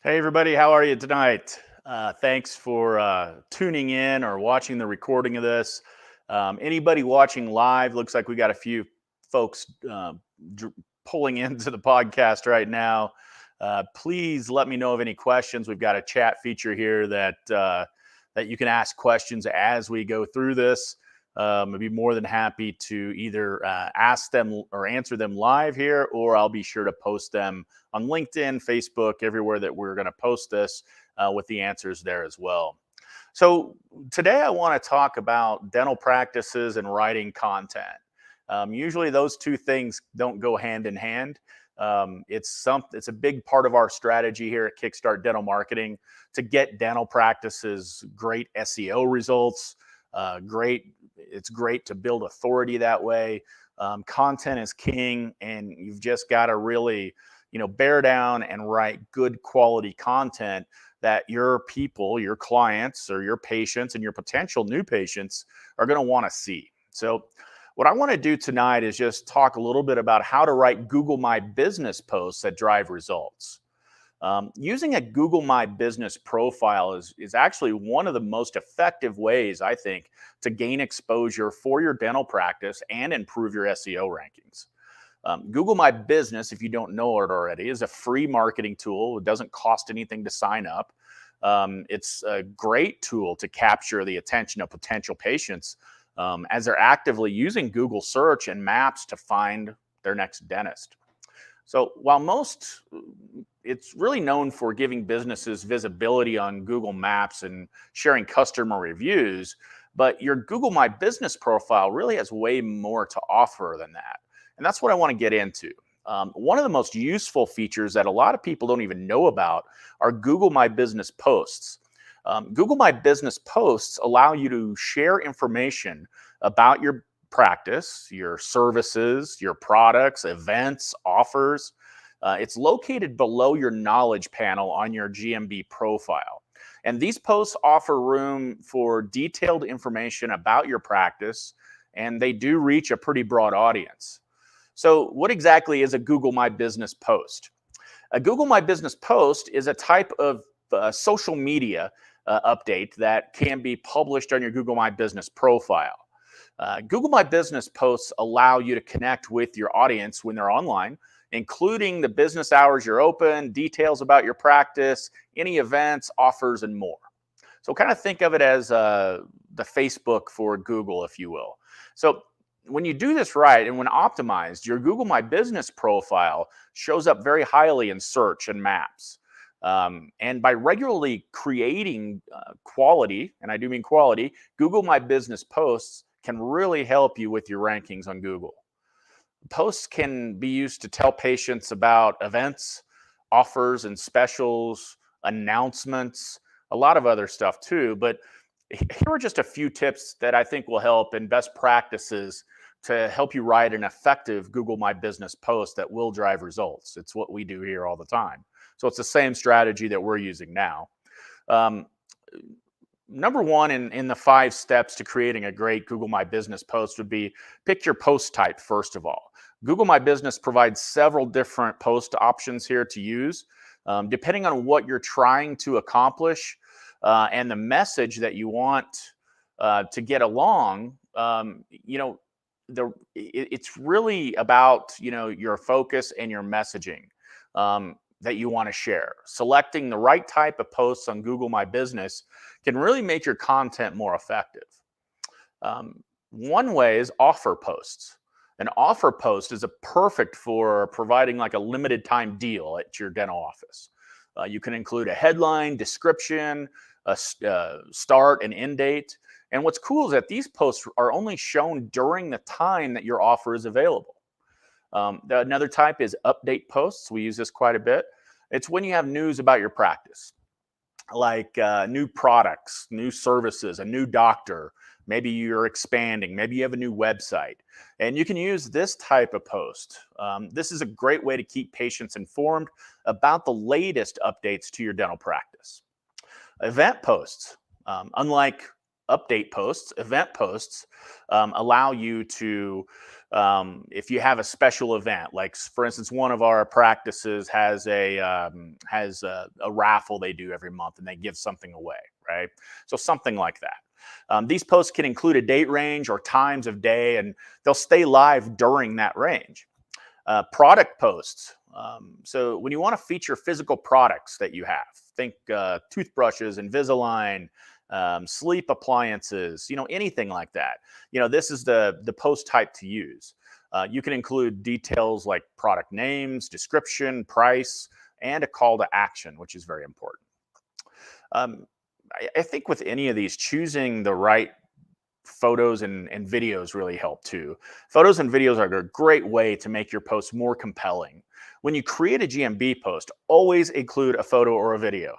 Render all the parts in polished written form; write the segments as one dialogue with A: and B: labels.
A: Hey, everybody, how are you tonight? Thanks for tuning in or watching the recording of this. Anybody watching live, looks like we got a few folks dr- pulling into the podcast right now. Please let me know of any questions. We've got a chat feature here that you can ask questions as we go through this. I'd be more than happy to either ask them or answer them live here, or I'll be sure to post them on LinkedIn, Facebook, everywhere that we're going to post this with the answers there as well. So, today I want to talk about dental practices and writing content. Usually, those two things don't go hand in hand. It's a big part of our strategy here at Kickstart Dental Marketing to get dental practices great SEO results. It's great to build authority that way. Content is king, and you've just got to really, bear down and write good quality content that your people, your clients, or your patients, and your potential new patients are going to want to see. So, what I want to do tonight is just talk a little bit about how to write Google My Business posts that drive results. Using a Google My Business profile is actually one of the most effective ways, I think, to gain exposure for your dental practice and improve your SEO rankings. Google My Business, if you don't know it already, is a free marketing tool. It doesn't cost anything to sign up. It's a great tool to capture the attention of potential patients as they're actively using Google search and maps to find their next dentist. So while it's really known for giving businesses visibility on Google Maps and sharing customer reviews, but your Google My Business profile really has way more to offer than that. And that's what I want to get into. One of the most useful features that a lot of people don't even know about are Google My Business posts. Google My Business posts allow you to share information about your practice, your services, your products, events, offers. It's located below your knowledge panel on your GMB profile. And these posts offer room for detailed information about your practice, and they do reach a pretty broad audience. So, what exactly is a Google My Business post? A Google My Business post is a type of social media update that can be published on your Google My Business profile. Google My Business posts allow you to connect with your audience when they're online, including the business hours you're open, details about your practice, any events, offers, and more. So kind of think of it as the Facebook for Google, if you will. So when you do this right and when optimized, your Google My Business profile shows up very highly in search and maps. And by regularly creating quality, and I do mean quality, Google My Business posts can really help you with your rankings on Google. Posts can be used to tell patients about events, offers, and specials, announcements, a lot of other stuff too. But here are just a few tips that I think will help and best practices to help you write an effective Google My Business post that will drive results. It's what we do here all the time. So it's the same strategy that we're using now. Um, Number one in the 5 steps to creating a great Google My Business post would be pick your post type, first of all. Google My Business provides several different post options here to use. Depending on what you're trying to accomplish and the message that you want to get along, it's really about your focus and your messaging that you want to share. Selecting the right type of posts on Google My Business can really make your content more effective. One way is offer posts. An offer post is a perfect for providing like a limited time deal at your dental office. You can include a headline, description, a start and end date. And what's cool is that these posts are only shown during the time that your offer is available. Another type is update posts. We use this quite a bit. It's when you have news about your practice, like new products, new services, a new doctor. Maybe you're expanding. Maybe you have a new website. And you can use this type of post. This is a great way to keep patients informed about the latest updates to your dental practice. Event posts, unlike update posts, event posts allow you to If you have a special event, like for instance, one of our practices has a raffle they do every month, and they give something away, right? So something like that. These posts can include a date range or times of day, and they'll stay live during that range. Product posts. So when you want to feature physical products that you have, think toothbrushes, Invisalign, sleep appliances, anything like that. This is the post type to use. You can include details like product names, description, price, and a call to action, which is very important. I think with any of these, choosing the right photos and videos really help too. Photos and videos are a great way to make your posts more compelling. When you create a GMB post, always include a photo or a video.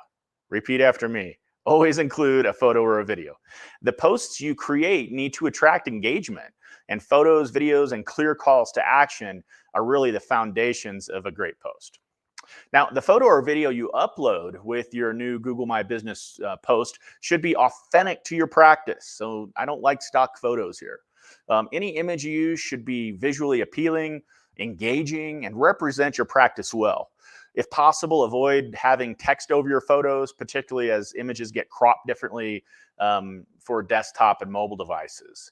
A: Repeat after me. Always include a photo or a video. The posts you create need to attract engagement, and photos, videos, and clear calls to action are really the foundations of a great post. Now, the photo or video you upload with your new Google My Business post should be authentic to your practice. So I don't like stock photos here. Any image you use should be visually appealing, engaging, and represent your practice well. If possible, avoid having text over your photos, particularly as images get cropped differently for desktop and mobile devices.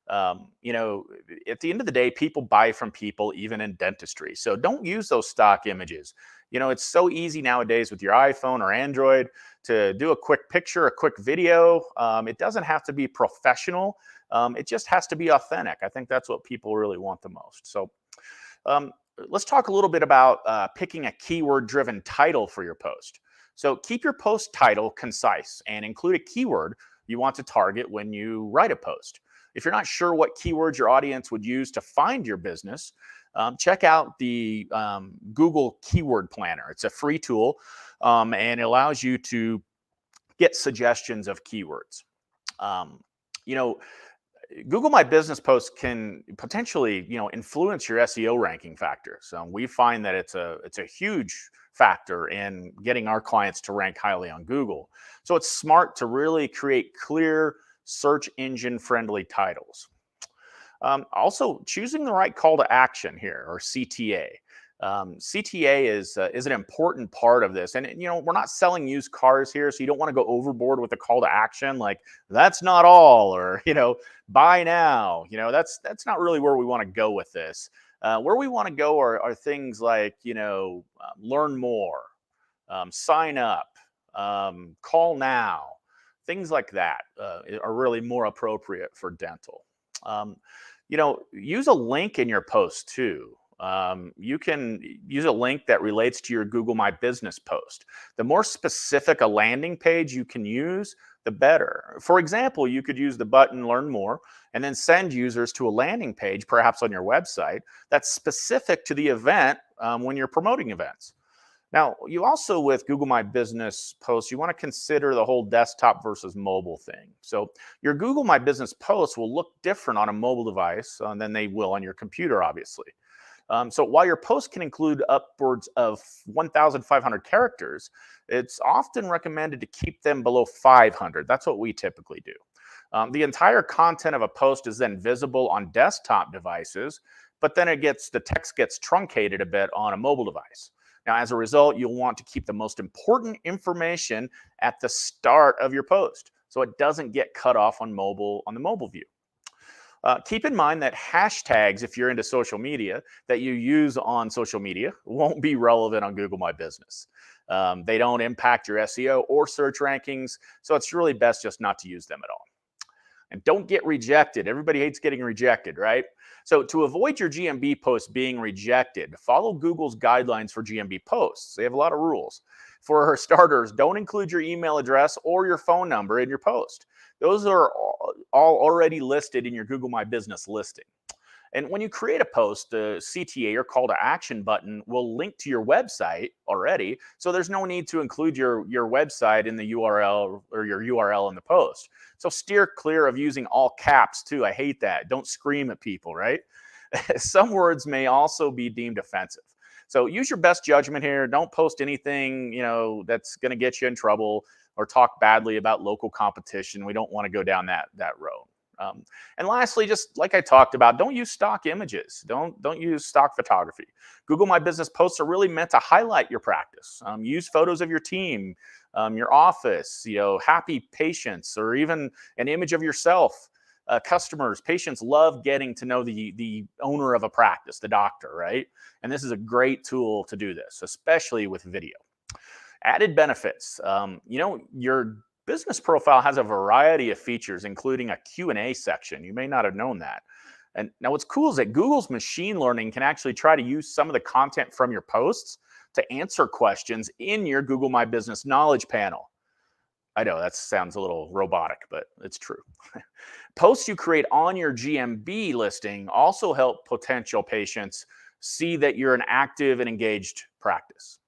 A: At the end of the day, people buy from people, even in dentistry. So don't use those stock images. It's so easy nowadays with your iPhone or Android to do a quick picture, a quick video. It doesn't have to be professional. It just has to be authentic. I think that's what people really want the most. So let's talk a little bit about picking a keyword-driven title for your post. So keep your post title concise and include a keyword you want to target when you write a post. If you're not sure what keywords your audience would use to find your business, check out the Google Keyword Planner. It's a free tool, and it allows you to get suggestions of keywords. Google My Business posts can potentially, influence your SEO ranking factor. So we find that it's a huge factor in getting our clients to rank highly on Google. So it's smart to really create clear, search engine friendly titles. Also, choosing the right call to action here, or CTA. CTA is an important part of this. And, we're not selling used cars here, so you don't want to go overboard with the call to action, like that's not all, or, buy now. That's not really where we want to go with this. Where we want to go are things like, learn more, sign up, call now. Things like that are really more appropriate for dental. Use a link in your post too. You can use a link that relates to your Google My Business post. The more specific a landing page you can use, the better. For example, you could use the button Learn More and then send users to a landing page, perhaps on your website, that's specific to the event when you're promoting events. Now, you also, with Google My Business posts, you want to consider the whole desktop versus mobile thing. So your Google My Business posts will look different on a mobile device than they will on your computer, obviously. So while your post can include upwards of 1,500 characters, it's often recommended to keep them below 500. That's what we typically do. The entire content of a post is then visible on desktop devices, but then the text gets truncated a bit on a mobile device. Now, as a result, you'll want to keep the most important information at the start of your post, so it doesn't get cut off on the mobile view. Keep in mind that hashtags, if you're into social media, that you use on social media won't be relevant on Google My Business. They don't impact your SEO or search rankings, so it's really best just not to use them at all. And don't get rejected. Everybody hates getting rejected, right? So to avoid your GMB posts being rejected, follow Google's guidelines for GMB posts. They have a lot of rules. For starters, don't include your email address or your phone number in your post. Those are all already listed in your Google My Business listing. And when you create a post, the CTA, or call to action button, will link to your website already. So there's no need to include your website in the URL or your URL in the post. So steer clear of using all caps too. I hate that. Don't scream at people, right? Some words may also be deemed offensive. So use your best judgment here. Don't post anything, that's going to get you in trouble or talk badly about local competition. We don't want to go down that road. And lastly, just like I talked about, don't use stock images. Don't use stock photography. Google My Business posts are really meant to highlight your practice. Use photos of your team, your office, happy patients, or even an image of yourself. Customers, patients love getting to know the owner of a practice, the doctor, right? And this is a great tool to do this, especially with video. Added benefits. Your business profile has a variety of features, including a Q&A section. You may not have known that. And now what's cool is that Google's machine learning can actually try to use some of the content from your posts to answer questions in your Google My Business knowledge panel. I know that sounds a little robotic, but it's true. Posts you create on your GMB listing also help potential patients see that you're an active and engaged practice.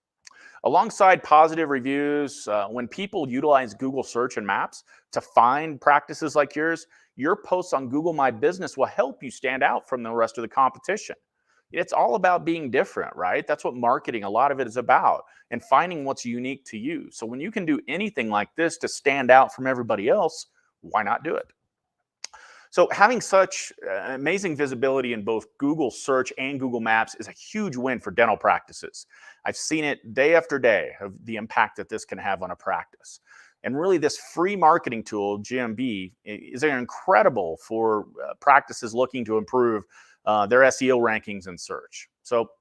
A: Alongside positive reviews, when people utilize Google Search and Maps to find practices like yours, your posts on Google My Business will help you stand out from the rest of the competition. It's all about being different, right? That's what marketing, a lot of it is about, and finding what's unique to you. So when you can do anything like this to stand out from everybody else, why not do it? So having such amazing visibility in both Google Search and Google Maps is a huge win for dental practices. I've seen it day after day of the impact that this can have on a practice. And really this free marketing tool, GMB, is incredible for practices looking to improve their SEO rankings in search. So,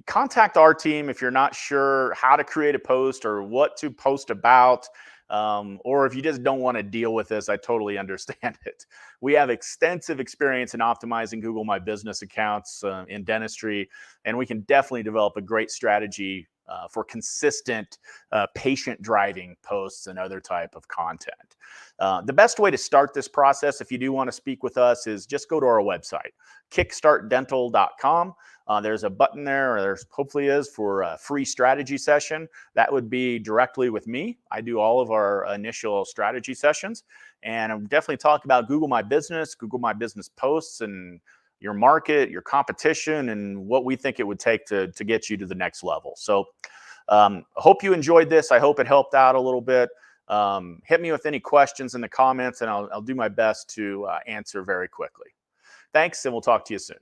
A: contact our team if you're not sure how to create a post or what to post about. Or if you just don't want to deal with this, I totally understand it. We have extensive experience in optimizing Google My Business accounts in dentistry, and we can definitely develop a great strategy for consistent patient driving posts and other type of content. The best way to start this process, if you do want to speak with us, is just go to our website, kickstartdental.com. There's a button there, or there's hopefully is, for a free strategy session. That would be directly with me. I do all of our initial strategy sessions, and I'm definitely talk about Google My Business posts, and your market, your competition, and what we think it would take to get you to the next level. So I hope you enjoyed this. I hope it helped out a little bit. Hit me with any questions in the comments, and I'll do my best to answer very quickly. Thanks, and we'll talk to you soon.